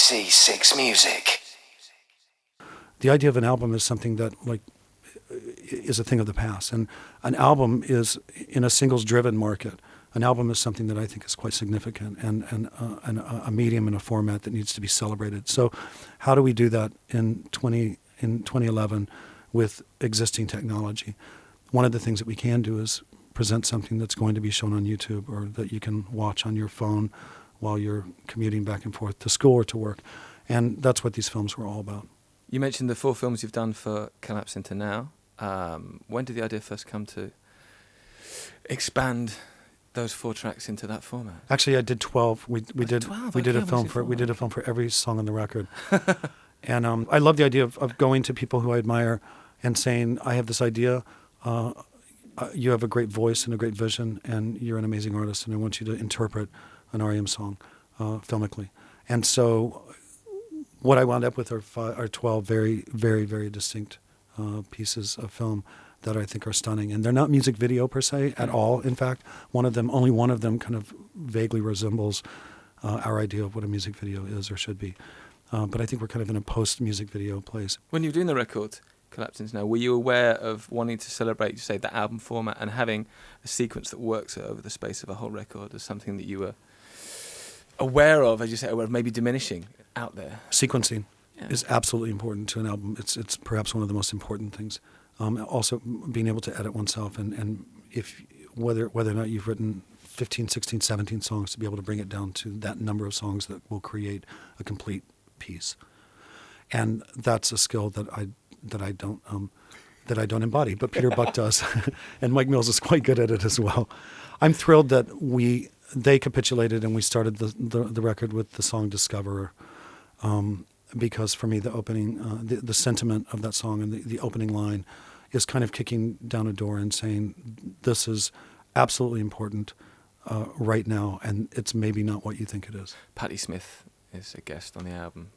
C6 Music. The idea of an album is something that is a thing of the past, and an album is in a singles-driven market. An album is something that I think is quite significant and a medium and a format that needs to be celebrated. So, how do we do that in 2011 with existing technology? One of the things that we can do is present something that's going to be shown on YouTube or that you can watch on your phone while you're commuting back and forth to school or to work. And that's what these films were all about. You mentioned the 4 films you've done for Collapse Into Now. When did the idea first come to expand those 4 tracks into that format? Actually, I did 12. We did 12? we did a film for every song on the record. And I love the idea of going to people who I admire and saying, I have this idea. You have a great voice and a great vision, and you're an amazing artist, and I want you to interpret an R.E.M. song filmically. And so what I wound up with are 12 very, very, very distinct pieces of film that I think are stunning. And they're not music video per se at all. In fact, only one of them kind of vaguely resembles our idea of what a music video is or should be. But I think we're kind of in a post-music video place. When you were doing the record, Collapse Into Now, were you aware of wanting to celebrate, say, the album format and having a sequence that works over the space of a whole record as something that you were aware of, as you say, aware of maybe diminishing out there? Sequencing is absolutely important to an album. It's perhaps one of the most important things. Also, being able to edit oneself and if whether or not you've written 15, 16, 17 songs, to be able to bring it down to that number of songs that will create a complete piece. And that's a skill that I don't embody, but Peter Buck does, and Mike Mills is quite good at it as well. I'm thrilled that they capitulated and we started the record with the song Discoverer, because for me the opening, the sentiment of that song and the opening line is kind of kicking down a door and saying this is absolutely important right now, and it's maybe not what you think it is. Patti Smith is a guest on the album.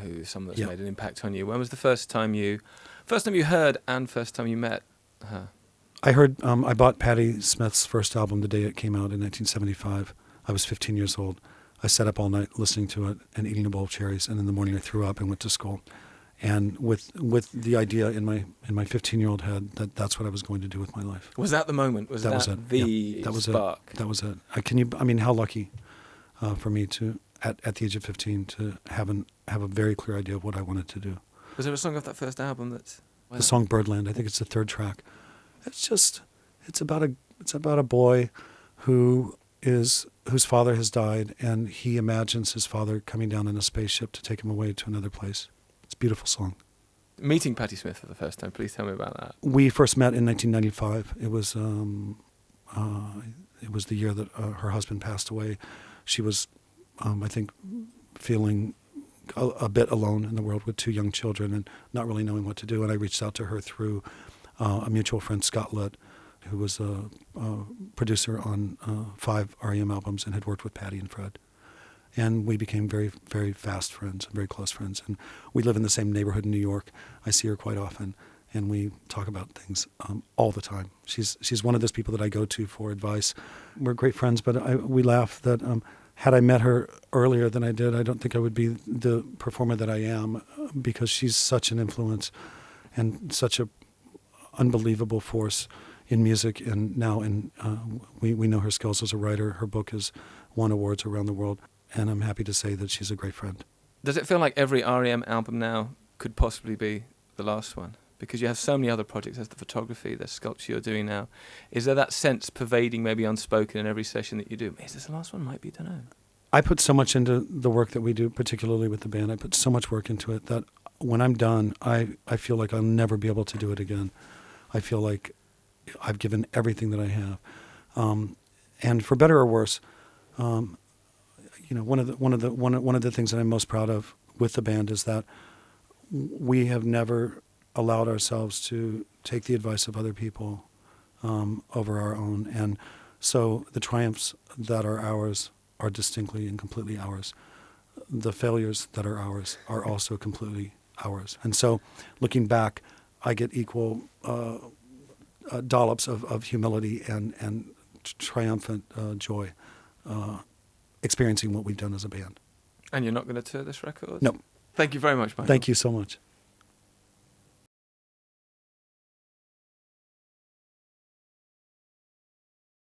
Who someone that's made an impact on you. When was the first time you heard and first time you met her? I bought Patti Smith's first album the day it came out in 1975. I was 15 years old. I sat up all night listening to it and eating a bowl of cherries, and in the morning I threw up and went to school. And with the idea in my 15-year-old head that's what I was going to do with my life. Was that the moment? Was that it. The that was spark? It. That was it. How lucky for me to at the age of 15 to have a very clear idea of what I wanted to do. Was there a song off that first album that's... The song Birdland, I think it's the 3rd track. It's about a boy whose father has died, and he imagines his father coming down in a spaceship to take him away to another place. It's a beautiful song. Meeting Patti Smith for the first time, please tell me about that. We first met in 1995. It was the year that her husband passed away. She was, I think, feeling a bit alone in the world with 2 young children and not really knowing what to do. And I reached out to her through a mutual friend, Scott Litt, who was a producer on 5 R.E.M. albums and had worked with Patti and Fred. And we became very, very fast friends, very close friends. And we live in the same neighborhood in New York. I see her quite often, and we talk about things all the time. She's one of those people that I go to for advice. We're great friends, but we laugh that had I met her earlier than I did, I don't think I would be the performer that I am, because she's such an influence and such a unbelievable force in music. And now we know her skills as a writer. Her book has won awards around the world, and I'm happy to say that she's a great friend. Does it feel like every R.E.M. album now could possibly be the last one? Because you have so many other projects. There's the photography, there's sculpture you're doing now. Is there that sense pervading, maybe unspoken, in every session that you do? Is this the last one? Might be, don't know. I put so much into the work that we do, particularly with the band. I put so much work into it that when I'm done, I feel like I'll never be able to do it again. I feel like I've given everything that I have. And for better or worse, one of the things that I'm most proud of with the band is that we have never allowed ourselves to take the advice of other people over our own. And so the triumphs that are ours are distinctly and completely ours. The failures that are ours are also completely ours. And so looking back, I get equal dollops of humility and triumphant joy experiencing what we've done as a band. And you're not going to tour this record? No. Thank you very much, Michael. Thank you so much.